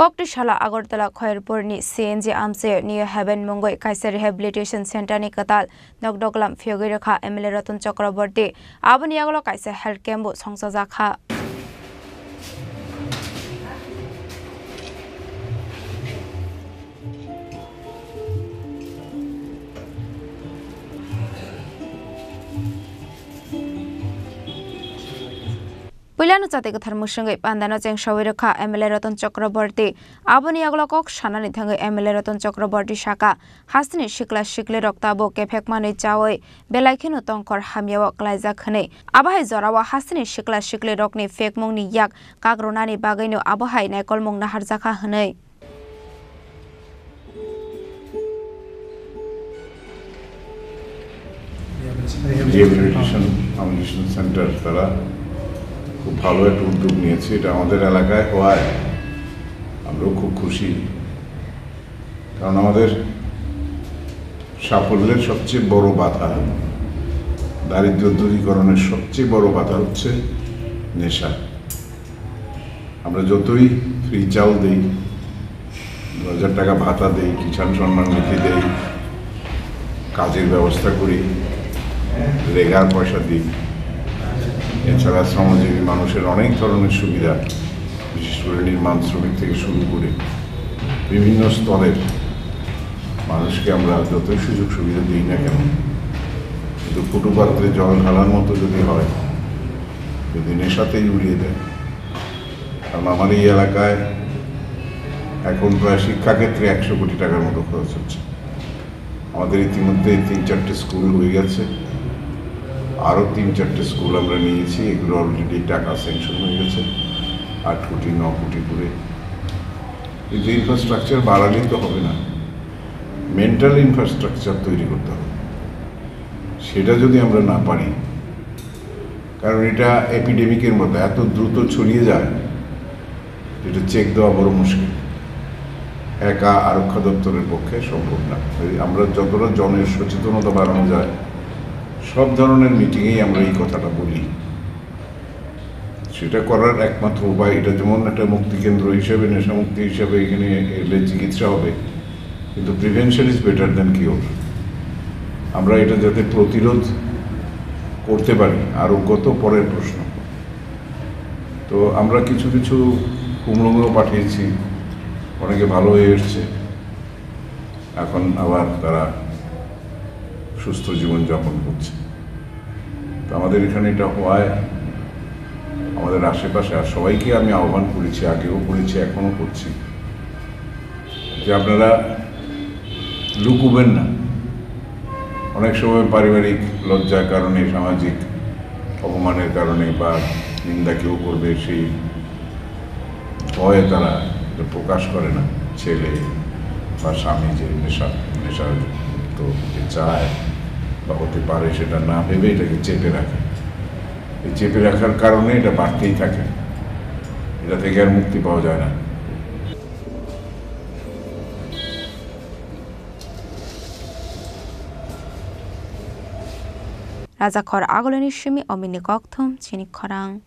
Koktishala Agartala Khairpurni CNG Amse near Heaven Mongoi Kaisa Rehabilitation Center ni Katal Nokdoklam Fiogirakha MLA Ratan Chakraborty Abani Agolo Kaisa Health Camp Songsajakha Puilanu Chatek Thermusungai Pandano Cheng Shawiraka MLA Ratan Chakraborty Abani Aglokok Shanani Thangai MLA Ratan Chakraborty Shaka Hasni Shikla Shikle Roktabo Kepekmani Chawai Belaikinu Tongkor Hamiawa Klaiza Khane Abahai Zorawa Hasni Shikla Shikle Rokni Fekmongni Yak Kagronani Bagaino Abahai Nekolmong Naharzaka Hanai Rehabilitation Center তারা খুব ভালো একটা উদ্যোগ নিয়েছে এটা আমাদের এলাকায় হওয়ায় আমরাও খুব খুশি কারণ আমাদের সাফল্যের সবচেয়ে বড় বাধা দারিদ্র্য দূরীকরণের সবচেয়ে বড় বাধা হচ্ছে নেশা আমরা যতই ফ্রি চাল দেই 2000 টাকা ভাতা দেই কিষাণ সম্মান নিধি দেই কাজের ব্যবস্থা করি রেগার পয়সা দিই এছাড়া শ্রমজীবী মানুষের অনেক ধরনের সুবিধা বিশেষ করে নির্মাণ শ্রমিক থেকে শুরু করে বিভিন্ন স্তরের মানুষকে আমরা যতই সুযোগ সুবিধা দিই না কেন কিন্তু ফুটপাত্রে জল ঢালার মতো যদি হয় যদি নেশাতেই উড়িয়ে দেয় কারণ আমার এই এলাকায় এখন প্রায় শিক্ষাক্ষেত্রে 100 কোটি টাকার মতো খরচ হচ্ছে আমাদের ইতিমধ্যে 3-4টে স্কুল হয়ে গেছে আরও 3-4টে স্কুল আমরা নিয়েছি এগুলো অলরেডি টাকা স্যাংশন হয়ে গেছে 8 কোটি 9 কোটি করে কিন্তু ইনফ্রাস্ট্রাকচার বাড়ালেই তো হবে না মেন্টাল ইনফ্রাস্ট্রাকচার তৈরি করতে হবে সেটা যদি আমরা না পারি কারণ এটা এপিডেমিকের মতো এত দ্রুত ছড়িয়ে যায় যেটা চেক দেওয়া বড় মুশকিল একা আরক্ষা দপ্তরের পক্ষে সম্ভব না আমরা যতটা জনের সচেতনতা বাড়ানো যায় সব ধরনের মিটিংয়েই আমরা এই কথাটা বলি সেটা করার একমাত্র উপায় এটা যেমন একটা মুক্তি কেন্দ্র হিসেবে নেশা মুক্তি হিসেবে এখানে এলে চিকিৎসা হবে কিন্তু prevention is better than cure আমরা এটা যাতে প্রতিরোধ করতে পারি আরোগ্য তো পরের প্রশ্ন তো আমরা কিছু কিছু কুমড়োগুলো পাঠিয়েছি অনেকে ভালো হয়ে এসছে এখন আবার তারা সুস্থ জীবনযাপন করছে তো আমাদের এখানে এটা হওয়ায় আমাদের আশেপাশে আর সবাইকে আমি আহ্বান করেছি আগেও করেছি এখনো করছি যে আপনারা লুকুবেন না অনেক সময় পারিবারিক লজ্জার কারণে সামাজিক অপমানের কারণে বা নিন্দা কেউ করবে সেই ভয়ে তারা এটা প্রকাশ করে না ছেলে বা স্বামী যে নেশা তো চায় বা হতে পারে সেটা না ভেবে এটাকে চেপে রাখে এই চেপে রাখার কারণে এটা বাড়তেই থাকে এটা থেকে আর মুক্তি পাওয়া যায় না Raja Khor Agolani Shimi Omini Kokthum Chini Khorang